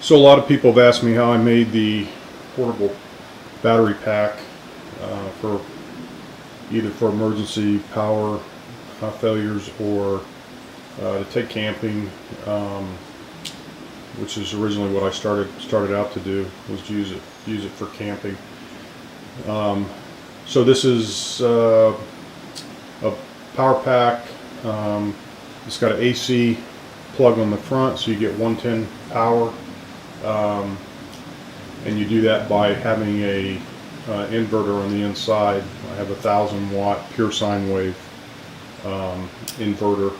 So a lot of people have asked me how I made the portable battery pack for either for emergency power failures or to take camping, which is originally what I started out to do, was to use it for camping. So this is a power pack. It's got an AC plug on the front, so you get 110 power. And you do that by having a inverter on the inside. I have a 1,000-watt pure sine wave inverter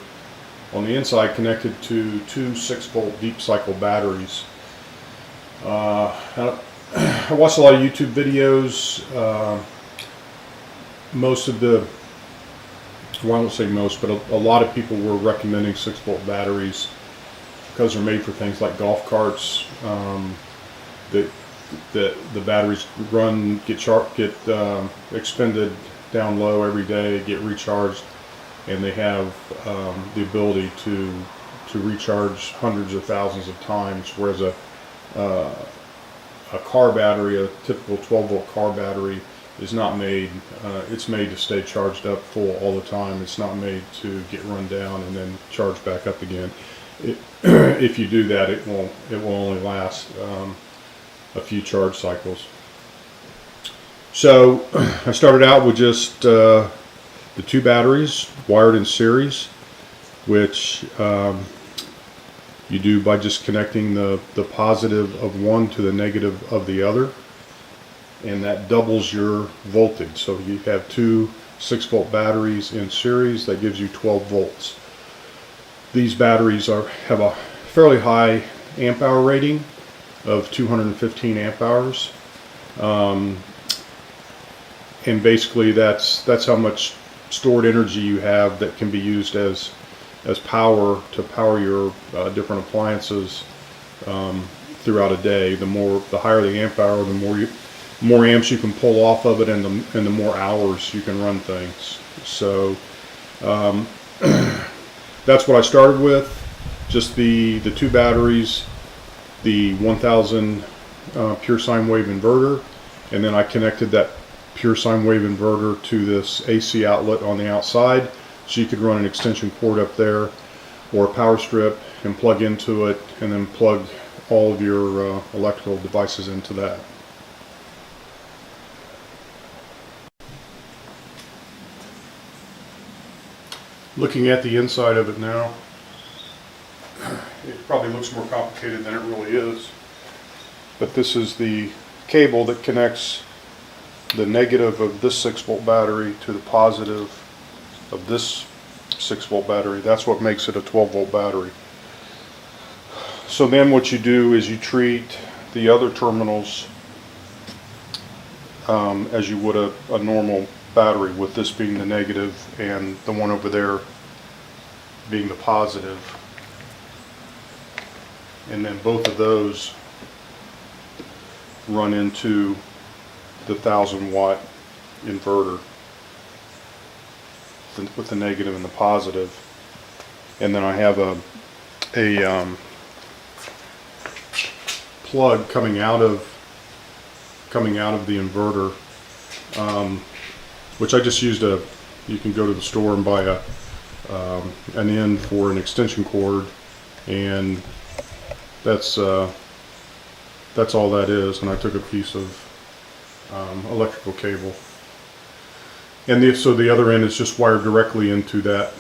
on the inside, connected to two 6-volt deep cycle batteries. I watched a lot of YouTube videos. Most of the, well, I won't say most, but a lot of people were recommending 6-volt batteries because they're made for things like golf carts. The batteries get expended down low every day, get recharged, and they have the ability to recharge hundreds of thousands of times. Whereas a car battery, a typical 12-volt car battery, is not made. It's made to stay charged up full all the time. It's not made to get run down and then charge back up again. If you do that, it will only last a few charge cycles. So I started out with just the two batteries wired in series, which you do by just connecting the positive of one to the negative of the other, and that doubles your voltage. So you have two 6-volt batteries in series. That gives you 12 volts. These batteries have a fairly high amp hour rating of 215 amp hours, and basically that's how much stored energy you have that can be used as power to power your different appliances throughout a day. The higher the amp hour, the more amps you can pull off of it, and the more hours you can run things. So that's what I started with, just the two batteries, the 1000 pure sine wave inverter, and then I connected that pure sine wave inverter to this AC outlet on the outside, so you could run an extension cord up there or a power strip and plug into it, and then plug all of your electrical devices into that. Looking at the inside of it now, it probably looks more complicated than it really is. But this is the cable that connects the negative of this 6-volt battery to the positive of this 6-volt battery. That's what makes it a 12-volt battery. So then what you do is you treat the other terminals as you would a normal battery, with this being the negative and the one over there being the positive. And then both of those run into the 1,000-watt inverter with the negative and the positive. And then I have a plug coming out of the inverter, which I just used you can go to the store and buy an end for an extension cord, and that's all that is. And I took a piece of electrical cable, and so the other end is just wired directly into that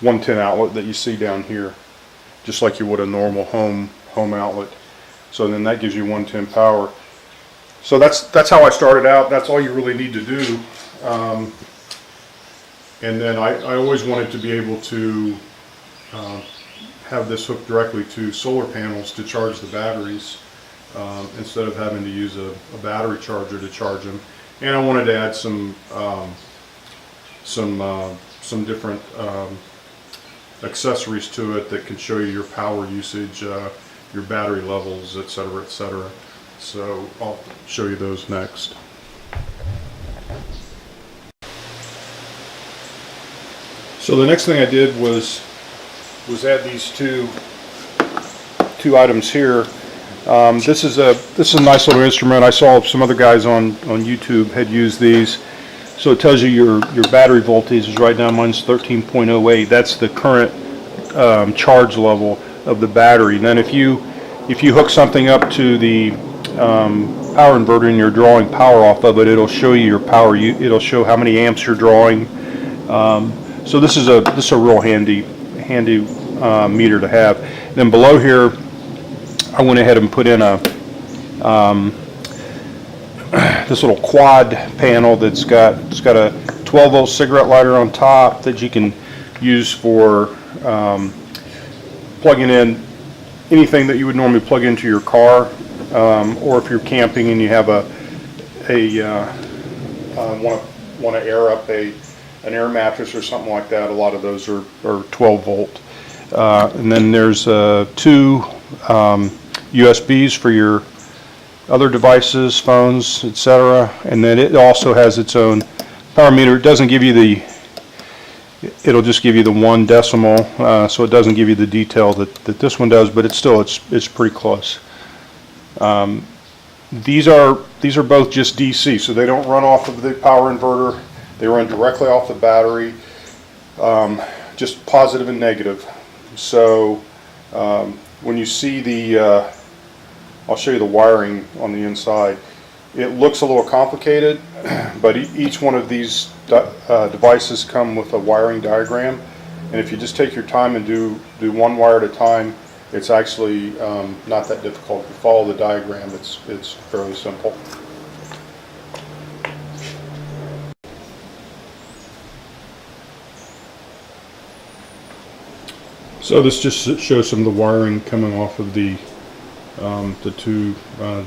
110 outlet that you see down here, just like you would a normal home outlet. So then that gives you 110 power. So that's how I started out. That's all you really need to do. And then I always wanted to be able to have this hooked directly to solar panels to charge the batteries, instead of having to use a battery charger to charge them. And I wanted to add some different accessories to it that can show you your power usage, your battery levels, etc., etc. So I'll show you those next. So the next thing I did was was add these two items here. This is a nice little instrument. I saw some other guys on YouTube had used these. So it tells you your battery voltage is right now. Mine's 13.08. That's the current charge level of the battery. And then if you hook something up to the power inverter and you're drawing power off of it, it'll show you your power. It'll show how many amps you're drawing. So this is a real handy meter to have. And then below here, I went ahead and put in a this little quad panel that's got a 12-volt cigarette lighter on top that you can use for plugging in anything that you would normally plug into your car, or if you're camping and you have want to air up an air mattress or something like that. A lot of those are 12-volt. And then there's two USBs for your other devices, phones, etc. And then it also has its own power meter. It doesn't give you it'll just give you the 1 decimal, so it doesn't give you the detail that this one does, but it's pretty close. These are both just DC, so they don't run off of the power inverter. They run directly off the battery, just positive and negative. So when you see the I'll show you the wiring on the inside. It looks a little complicated, but each one of these devices come with a wiring diagram, and if you just take your time and do one wire at a time, it's actually not that difficult. If you follow the diagram, it's fairly simple. So this just shows some of the wiring coming off of the two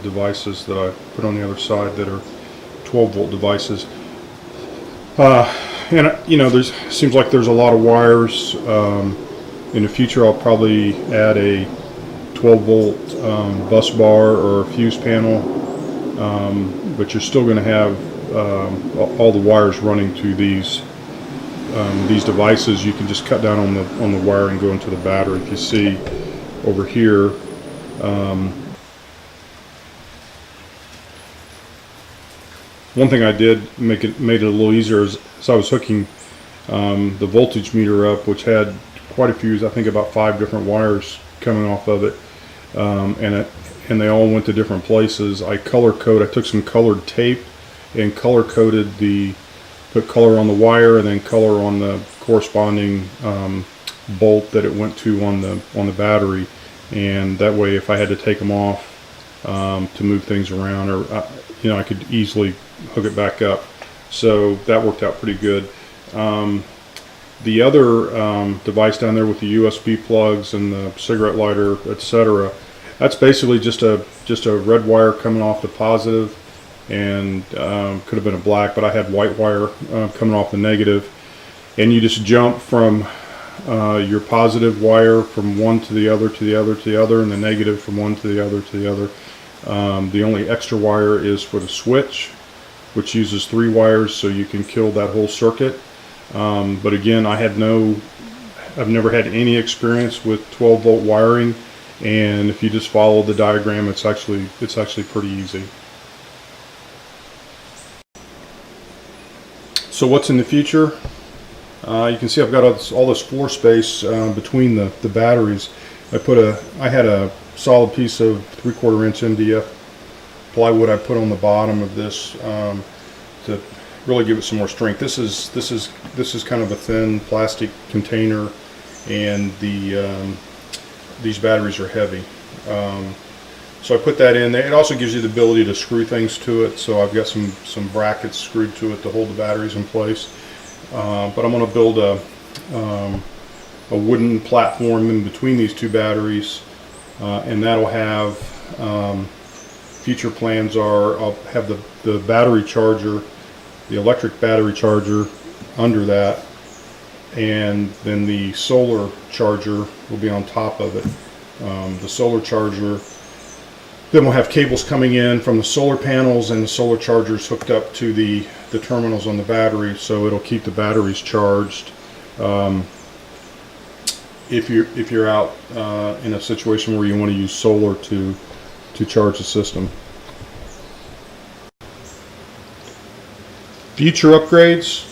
devices that I put on the other side that are 12-volt devices. And seems like there's a lot of wires. In the future, I'll probably add a 12-volt bus bar or a fuse panel, but you're still going to have all the wires running to these devices. You can just cut down on the wiring going to the battery. If you see over here. One thing I did made it a little easier is I was hooking the voltage meter up, which had quite a few, I think about 5 different wires coming off of it, and they all went to different places. I took some colored tape and color coded put color on the wire and then color on the corresponding bolt that it went to on the battery. And that way, if I had to take them off to move things around, or I could easily hook it back up. So that worked out pretty good. The other device down there with the USB plugs and the cigarette lighter, etc., that's basically just a red wire coming off the positive, and could have been a black, but I had white wire coming off the negative, and you just jump from your positive wire from one to the other, to the other, to the other, and the negative from one to the other, to the other. The only extra wire is for the switch, which uses 3 wires, so you can kill that whole circuit. But again, I've never had any experience with 12-volt wiring, and if you just follow the diagram, it's actually pretty easy. So what's in the future? You can see I've got all this floor space between the batteries. I had a solid piece of 3/4 inch MDF plywood I put on the bottom of this to really give it some more strength. This is kind of a thin plastic container, and these batteries are heavy. So I put that in there. It also gives you the ability to screw things to it. So I've got some brackets screwed to it to hold the batteries in place. But I'm going to build a wooden platform in between these two batteries, and that'll have future plans are I'll have the battery charger, the electric battery charger under that, and then the solar charger will be on top of it. The solar charger, then we'll have cables coming in from the solar panels and the solar chargers hooked up to the terminals on the battery, so it'll keep the batteries charged. if you're out in a situation where you want to use solar to charge the system. Future upgrades,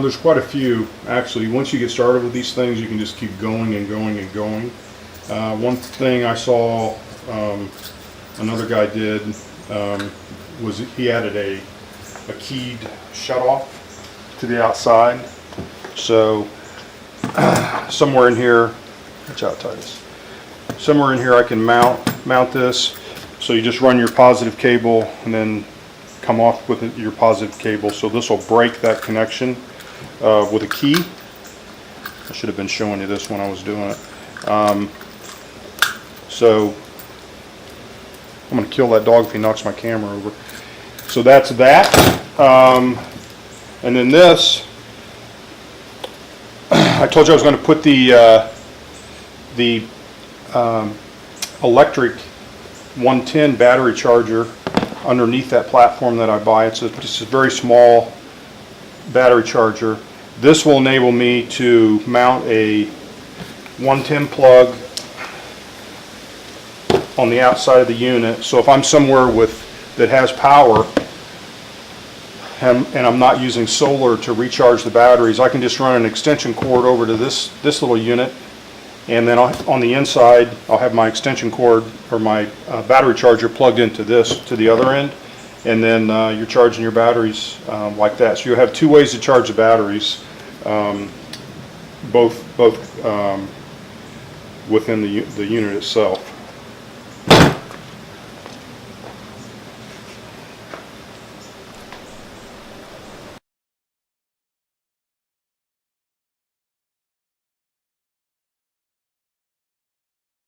there's quite a few actually. Once you get started with these things, you can just keep going and going and going. One thing I saw another guy did was he added a keyed shutoff to the outside. So somewhere in here, watch out, Titus. Somewhere in here I can mount this. So you just run your positive cable and then come off with your positive cable. So this will break that connection with a key. I should have been showing you this when I was doing it. So I'm going to kill that dog if he knocks my camera over. So that's that. And then this, I told you I was going to put the electric 110 battery charger underneath that platform that I buy. It's just a very small battery charger. This will enable me to mount a 110 plug on the outside of the unit. So if I'm somewhere that has power and I'm not using solar to recharge the batteries, I can just run an extension cord over to this little unit, and then on the inside I'll have my extension cord or my battery charger plugged into the other end, and then you're charging your batteries like that. So you'll have two ways to charge the batteries, both within the unit itself.